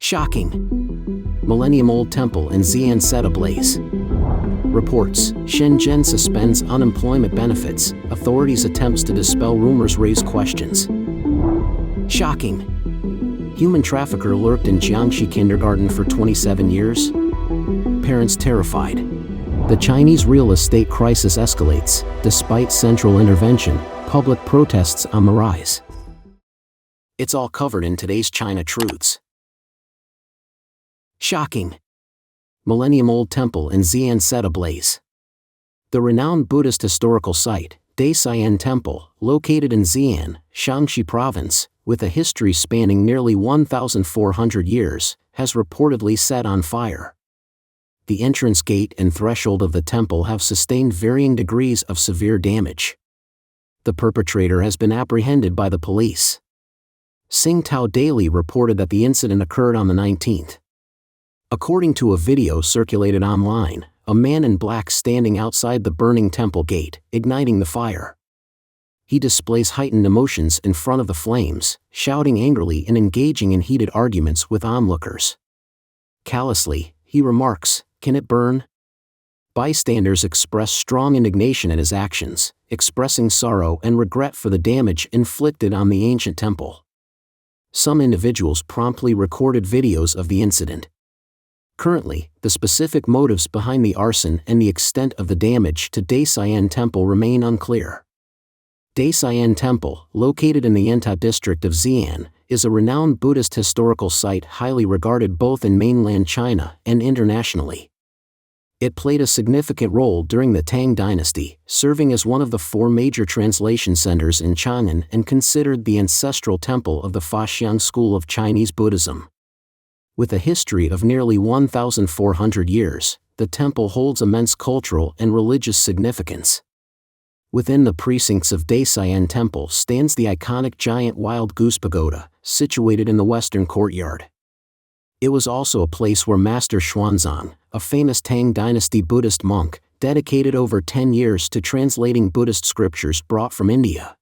Shocking. Millennium-Old temple in Xi'an set ablaze. Reports, Shenzhen suspends unemployment benefits, authorities' attempts to dispel rumors raise questions. Shocking. Human trafficker lurked in Jiangxi kindergarten for 27 years? Parents terrified. The Chinese real estate crisis escalates, despite central intervention, public protests on the rise. It's all covered in today's China Truths. Shocking. Millennium-Old temple in Xi'an set ablaze. The renowned Buddhist historical site, Xi'an Temple, located in Xi'an, Shaanxi Province, with a history spanning nearly 1,400 years, has reportedly set on fire. The entrance gate and threshold of the temple have sustained varying degrees of severe damage. The perpetrator has been apprehended by the police. Singtao Daily reported that the incident occurred on the 19th. According to a video circulated online, a man in black standing outside the burning temple gate, igniting the fire. He displays heightened emotions in front of the flames, shouting angrily and engaging in heated arguments with onlookers. Callously, he remarks, "Can it burn?" Bystanders express strong indignation at his actions, expressing sorrow and regret for the damage inflicted on the ancient temple. Some individuals promptly recorded videos of the incident. Currently, the specific motives behind the arson and the extent of the damage to Xi'an Temple remain unclear. Xi'an Temple, located in the Yenta district of Xi'an, is a renowned Buddhist historical site highly regarded both in mainland China and internationally. It played a significant role during the Tang dynasty, serving as one of the four major translation centers in Chang'an and considered the ancestral temple of the Faxiang school of Chinese Buddhism. With a history of nearly 1,400 years, the temple holds immense cultural and religious significance. Within the precincts of Xi'an Temple stands the iconic giant wild goose pagoda, situated in the western courtyard. It was also a place where Master Xuanzang, a famous Tang dynasty Buddhist monk, dedicated over 10 years to translating Buddhist scriptures brought from India.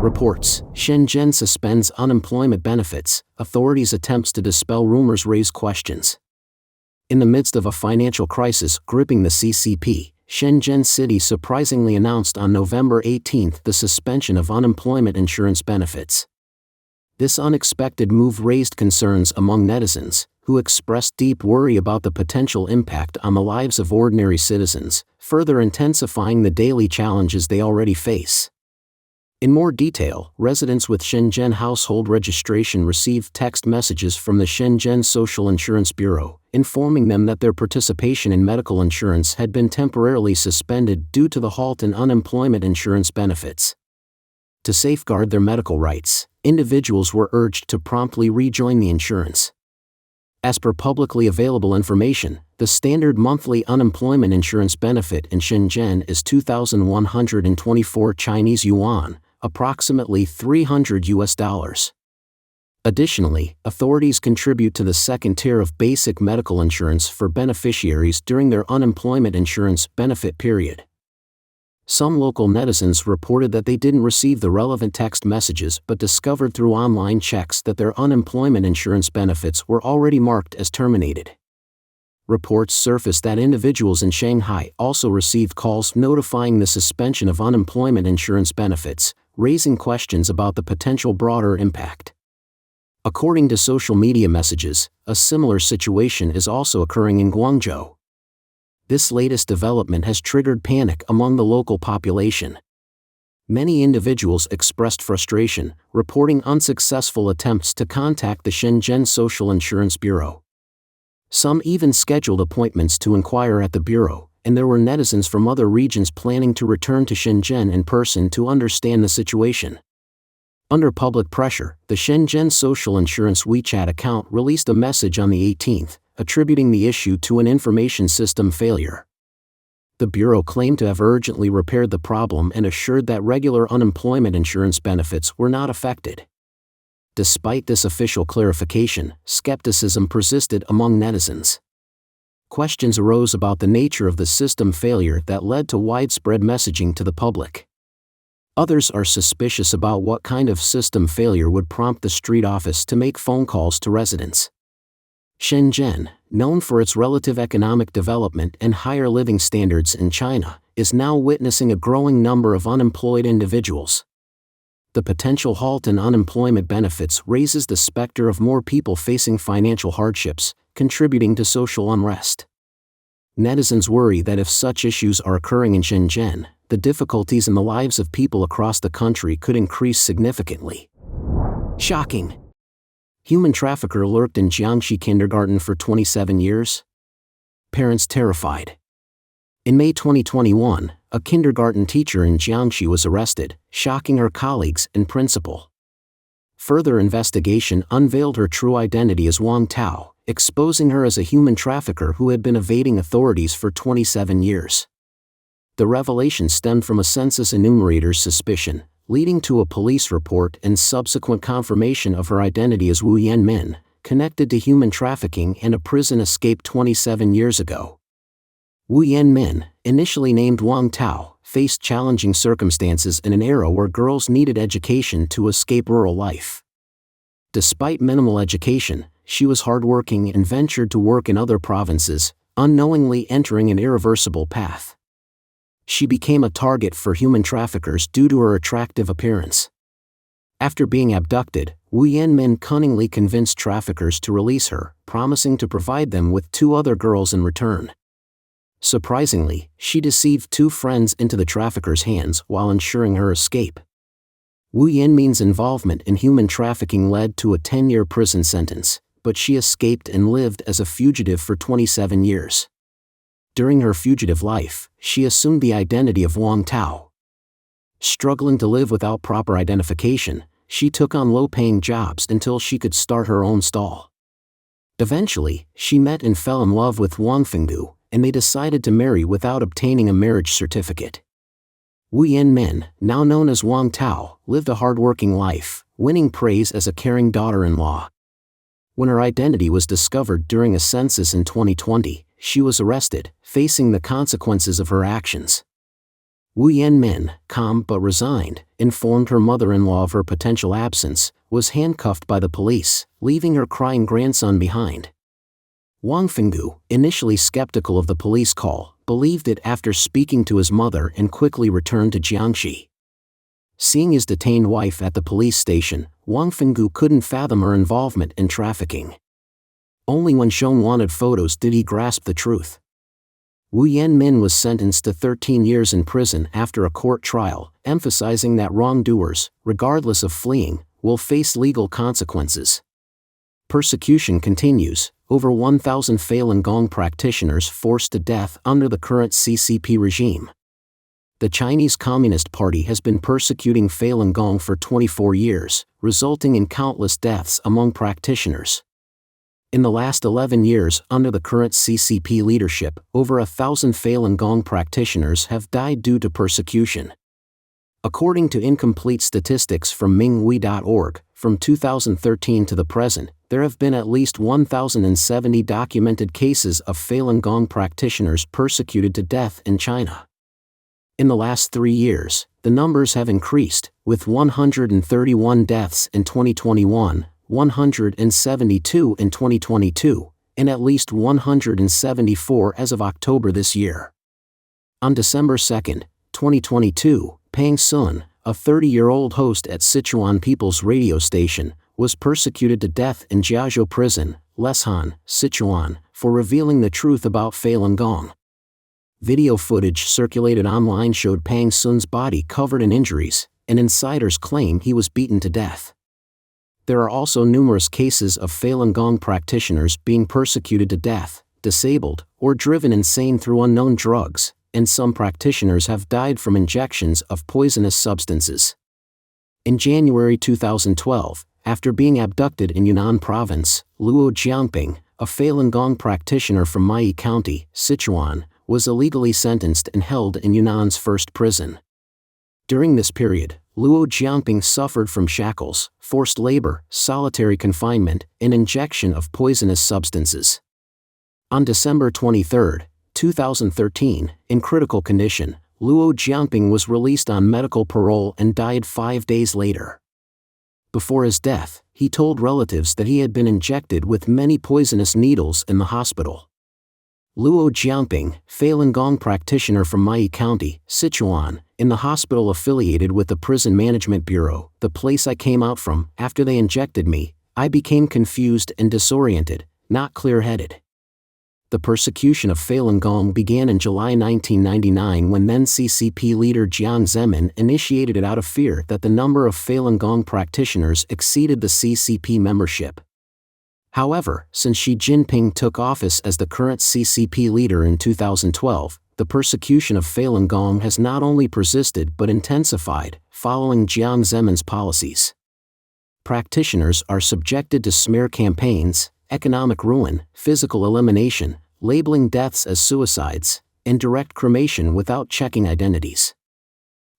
Reports, Shenzhen suspends unemployment benefits, authorities' attempts to dispel rumors raise questions. In the midst of a financial crisis gripping the CCP, Shenzhen City surprisingly announced on November 18 the suspension of unemployment insurance benefits. This unexpected move raised concerns among netizens, who expressed deep worry about the potential impact on the lives of ordinary citizens, further intensifying the daily challenges they already face. In more detail, residents with Shenzhen household registration received text messages from the Shenzhen Social Insurance Bureau, informing them that their participation in medical insurance had been temporarily suspended due to the halt in unemployment insurance benefits. To safeguard their medical rights, individuals were urged to promptly rejoin the insurance. As per publicly available information, the standard monthly unemployment insurance benefit in Shenzhen is 2,124 Chinese yuan, approximately $300. Additionally, authorities contribute to the second tier of basic medical insurance for beneficiaries during their unemployment insurance benefit period. Some local netizens reported that they didn't receive the relevant text messages but discovered through online checks that their unemployment insurance benefits were already marked as terminated. Reports surfaced that individuals in Shanghai also received calls notifying the suspension of unemployment insurance benefits, raising questions about the potential broader impact. According to social media messages, a similar situation is also occurring in Guangzhou. This latest development has triggered panic among the local population. Many individuals expressed frustration, reporting unsuccessful attempts to contact the Shenzhen Social Insurance Bureau. Some even scheduled appointments to inquire at the bureau, and there were netizens from other regions planning to return to Shenzhen in person to understand the situation. Under public pressure, the Shenzhen Social Insurance WeChat account released a message on the 18th, attributing the issue to an information system failure. The bureau claimed to have urgently repaired the problem and assured that regular unemployment insurance benefits were not affected. Despite this official clarification, skepticism persisted among netizens. Questions arose about the nature of the system failure that led to widespread messaging to the public. Others are suspicious about what kind of system failure would prompt the street office to make phone calls to residents. Shenzhen, known for its relative economic development and higher living standards in China, is now witnessing a growing number of unemployed individuals. The potential halt in unemployment benefits raises the specter of more people facing financial hardships, contributing to social unrest. Netizens worry that if such issues are occurring in Shenzhen, the difficulties in the lives of people across the country could increase significantly. Shocking! Human trafficker lurked in Jiangxi kindergarten for 27 years? Parents terrified. In May 2021, a kindergarten teacher in Jiangxi was arrested, shocking her colleagues and principal. Further investigation unveiled her true identity as Wang Tao, exposing her as a human trafficker who had been evading authorities for 27 years. The revelation stemmed from a census enumerator's suspicion, leading to a police report and subsequent confirmation of her identity as Wu Yanmin, connected to human trafficking and a prison escape 27 years ago. Wu Yanmin, initially named Wang Tao, faced challenging circumstances in an era where girls needed education to escape rural life. Despite minimal education, she was hardworking and ventured to work in other provinces, unknowingly entering an irreversible path. She became a target for human traffickers due to her attractive appearance. After being abducted, Wu Yanmin cunningly convinced traffickers to release her, promising to provide them with 2 other girls in return. Surprisingly, she deceived 2 friends into the traffickers' hands while ensuring her escape. Wu Yanmin's involvement in human trafficking led to a 10-year prison sentence, but she escaped and lived as a fugitive for 27 years. During her fugitive life, she assumed the identity of Wang Tao. Struggling to live without proper identification, she took on low-paying jobs until she could start her own stall. Eventually, she met and fell in love with Wang Fenggu, and they decided to marry without obtaining a marriage certificate. Wu Yanmin, now known as Wang Tao, lived a hard-working life, winning praise as a caring daughter-in-law. When her identity was discovered during a census in 2020, she was arrested, facing the consequences of her actions. Wu Yanmin, calm but resigned, informed her mother-in-law of her potential absence, was handcuffed by the police, leaving her crying grandson behind. Wang Fenggu, initially skeptical of the police call, believed it after speaking to his mother and quickly returned to Jiangxi. Seeing his detained wife at the police station, Wang Fenggu couldn't fathom her involvement in trafficking. Only when shown wanted photos did he grasp the truth. Wu Yanmin was sentenced to 13 years in prison after a court trial, emphasizing that wrongdoers, regardless of fleeing, will face legal consequences. Persecution continues, over 1,000 Falun Gong practitioners forced to death under the current CCP regime. The Chinese Communist Party has been persecuting Falun Gong for 24 years, resulting in countless deaths among practitioners. In the last 11 years under the current CCP leadership, over 1,000 Falun Gong practitioners have died due to persecution. According to incomplete statistics from Minghui.org, from 2013 to the present, there have been at least 1,070 documented cases of Falun Gong practitioners persecuted to death in China. In the last 3 years, the numbers have increased, with 131 deaths in 2021, 172 in 2022, and at least 174 as of October this year. On December 2, 2022, Pang Sun, a 30-year-old host at Sichuan People's Radio Station, was persecuted to death in Jiazhou Prison, Leshan, Sichuan, for revealing the truth about Falun Gong. Video footage circulated online showed Pang Sun's body covered in injuries, and insiders claim he was beaten to death. There are also numerous cases of Falun Gong practitioners being persecuted to death, disabled, or driven insane through unknown drugs, and some practitioners have died from injections of poisonous substances. In January 2012, after being abducted in Yunnan Province, Luo Jiangping, a Falun Gong practitioner from Mai County, Sichuan, was illegally sentenced and held in Yunnan's first prison. During this period, Luo Jiangping suffered from shackles, forced labor, solitary confinement, and injection of poisonous substances. On December 23, 2013, in critical condition, Luo Jiangping was released on medical parole and died 5 days later. Before his death, he told relatives that he had been injected with many poisonous needles in the hospital. Luo Jiangping, Falun Gong practitioner from Mai County, Sichuan, in the hospital affiliated with the Prison Management Bureau, the place I came out from. After they injected me, I became confused and disoriented, not clear-headed. The persecution of Falun Gong began in July 1999 when then CCP leader Jiang Zemin initiated it out of fear that the number of Falun Gong practitioners exceeded the CCP membership. However, since Xi Jinping took office as the current CCP leader in 2012, the persecution of Falun Gong has not only persisted but intensified, following Jiang Zemin's policies. Practitioners are subjected to smear campaigns, economic ruin, physical elimination, labeling deaths as suicides, and direct cremation without checking identities.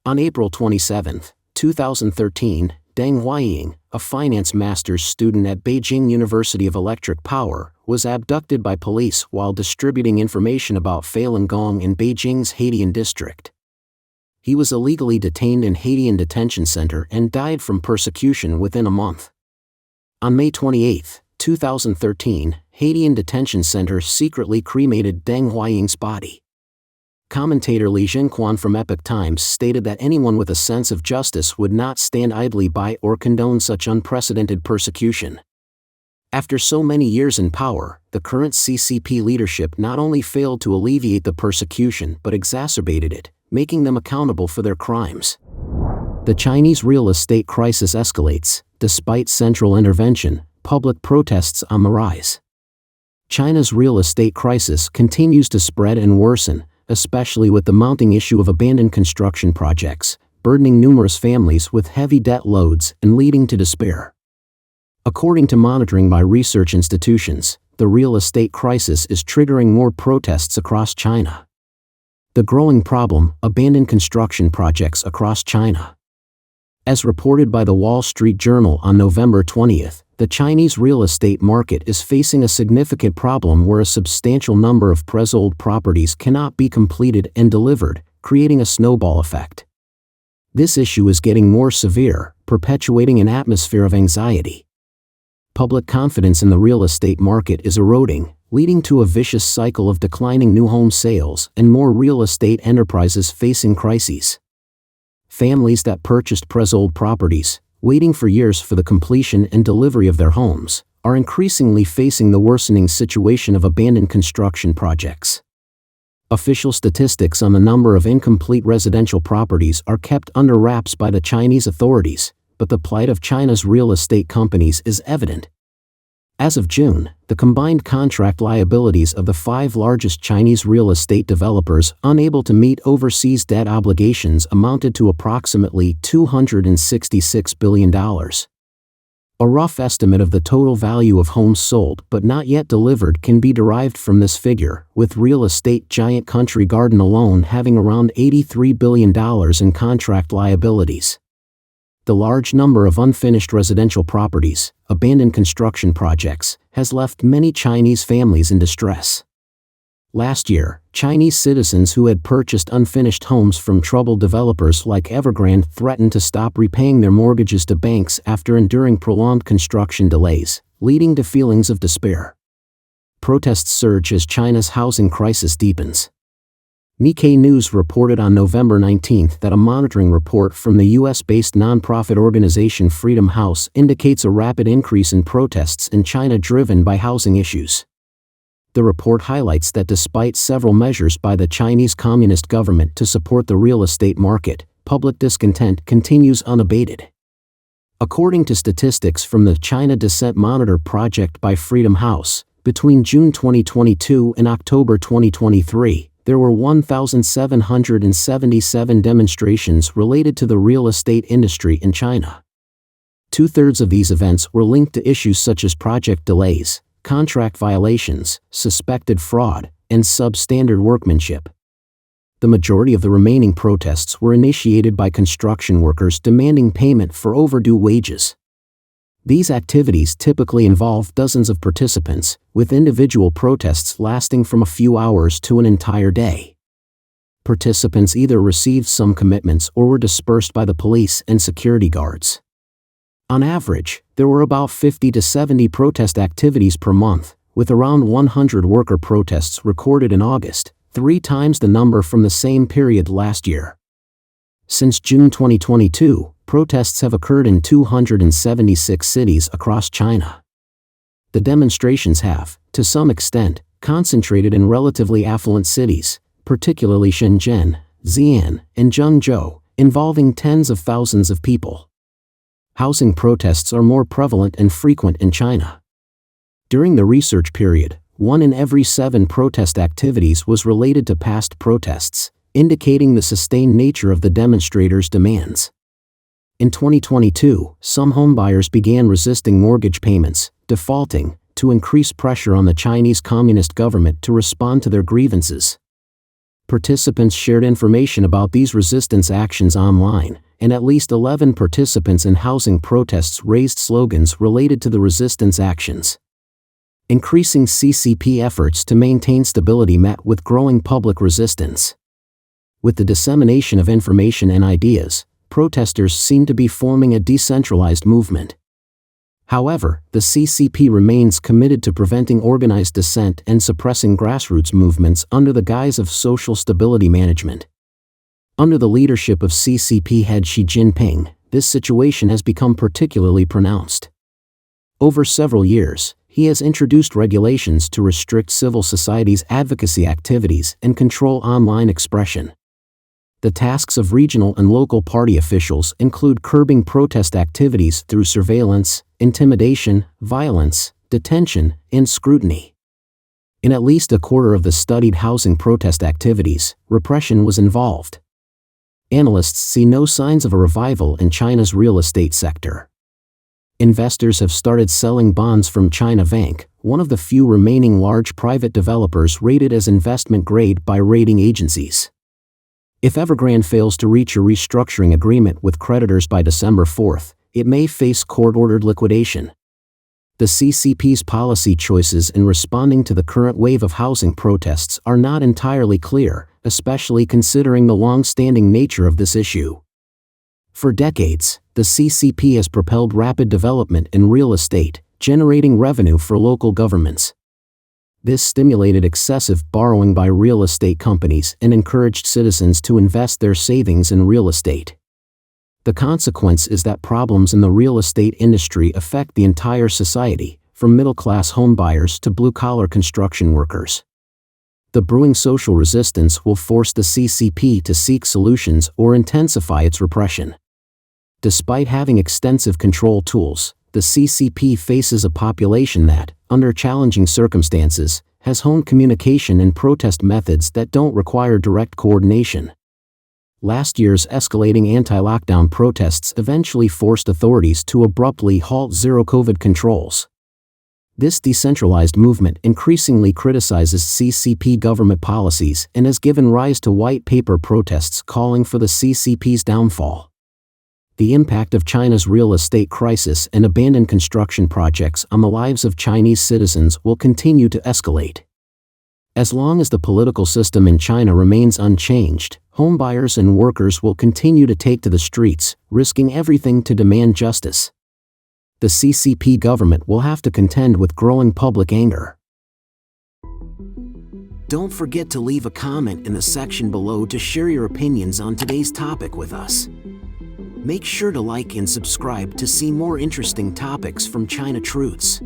On April 27, 2013, Deng Huaying, a finance master's student at Beijing University of Electric Power, was abducted by police while distributing information about Falun Gong in Beijing's Haidian district. He was illegally detained in Haidian detention center and died from persecution within a month. On May 28, 2013, Haidian detention center secretly cremated Deng Huaying's body. Commentator Li Zhenquan from Epoch Times stated that anyone with a sense of justice would not stand idly by or condone such unprecedented persecution. After so many years in power, the current CCP leadership not only failed to alleviate the persecution but exacerbated it, making them accountable for their crimes. The Chinese real estate crisis escalates. Despite central intervention, public protests on the rise. China's real estate crisis continues to spread and worsen, especially with the mounting issue of abandoned construction projects, burdening numerous families with heavy debt loads and leading to despair. According to monitoring by research institutions, the real estate crisis is triggering more protests across China. The growing problem: abandoned construction projects across China. As reported by the Wall Street Journal on November 20, the Chinese real estate market is facing a significant problem where a substantial number of pre-sold properties cannot be completed and delivered, creating a snowball effect. This issue is getting more severe, perpetuating an atmosphere of anxiety. Public confidence in the real estate market is eroding, leading to a vicious cycle of declining new home sales and more real estate enterprises facing crises. Families that purchased pre-sold properties, waiting for years for the completion and delivery of their homes, are increasingly facing the worsening situation of abandoned construction projects. Official statistics on the number of incomplete residential properties are kept under wraps by the Chinese authorities, but the plight of China's real estate companies is evident. As of June, the combined contract liabilities of the 5 largest Chinese real estate developers unable to meet overseas debt obligations amounted to approximately $266 billion. A rough estimate of the total value of homes sold but not yet delivered can be derived from this figure, with real estate giant Country Garden alone having around $83 billion in contract liabilities. The large number of unfinished residential properties, abandoned construction projects, has left many Chinese families in distress. Last year, Chinese citizens who had purchased unfinished homes from troubled developers like Evergrande threatened to stop repaying their mortgages to banks after enduring prolonged construction delays, leading to feelings of despair. Protests surge as China's housing crisis deepens. Nikkei News reported on November 19 that a monitoring report from the US-based nonprofit organization Freedom House indicates a rapid increase in protests in China driven by housing issues. The report highlights that despite several measures by the Chinese Communist government to support the real estate market, public discontent continues unabated. According to statistics from the China Dissent Monitor project by Freedom House, between June 2022 and October 2023, there were 1,777 demonstrations related to the real estate industry in China. 2/3 of these events were linked to issues such as project delays, contract violations, suspected fraud, and substandard workmanship. The majority of the remaining protests were initiated by construction workers demanding payment for overdue wages. These activities typically involve dozens of participants, with individual protests lasting from a few hours to an entire day. Participants either received some commitments or were dispersed by the police and security guards. On average, there were about 50 to 70 protest activities per month, with around 100 worker protests recorded in August, 3 times the number from the same period last year. Since June 2022, protests have occurred in 276 cities across China. The demonstrations have, to some extent, concentrated in relatively affluent cities, particularly Shenzhen, Xi'an, and Zhengzhou, involving tens of thousands of people. Housing protests are more prevalent and frequent in China. During the research period, 1 in every 7 protest activities was related to past protests, indicating the sustained nature of the demonstrators' demands. In 2022, some homebuyers began resisting mortgage payments, defaulting, to increase pressure on the Chinese Communist government to respond to their grievances. Participants shared information about these resistance actions online, and at least 11 participants in housing protests raised slogans related to the resistance actions. Increasing CCP efforts to maintain stability met with growing public resistance. With the dissemination of information and ideas, protesters seem to be forming a decentralized movement. However, the CCP remains committed to preventing organized dissent and suppressing grassroots movements under the guise of social stability management. Under the leadership of CCP head Xi Jinping, this situation has become particularly pronounced. Over several years, he has introduced regulations to restrict civil society's advocacy activities and control online expression. The tasks of regional and local party officials include curbing protest activities through surveillance, intimidation, violence, detention, and scrutiny. In at least a quarter of the studied housing protest activities, repression was involved. Analysts see no signs of a revival in China's real estate sector. Investors have started selling bonds from China Vanke, one of the few remaining large private developers rated as investment grade by rating agencies. If Evergrande fails to reach a restructuring agreement with creditors by December 4, it may face court-ordered liquidation. The CCP's policy choices in responding to the current wave of housing protests are not entirely clear, especially considering the long-standing nature of this issue. For decades, the CCP has propelled rapid development in real estate, generating revenue for local governments. This stimulated excessive borrowing by real estate companies and encouraged citizens to invest their savings in real estate. The consequence is that problems in the real estate industry affect the entire society, from middle-class homebuyers to blue-collar construction workers. The brewing social resistance will force the CCP to seek solutions or intensify its repression. Despite having extensive control tools, the CCP faces a population that, under challenging circumstances, has honed communication and protest methods that don't require direct coordination. Last year's escalating anti-lockdown protests eventually forced authorities to abruptly halt zero-COVID controls. This decentralized movement increasingly criticizes CCP government policies and has given rise to white paper protests calling for the CCP's downfall. The impact of China's real estate crisis and abandoned construction projects on the lives of Chinese citizens will continue to escalate. As long as the political system in China remains unchanged, homebuyers and workers will continue to take to the streets, risking everything to demand justice. The CCP government will have to contend with growing public anger. Don't forget to leave a comment in the section below to share your opinions on today's topic with us. Make sure to like and subscribe to see more interesting topics from China Truths.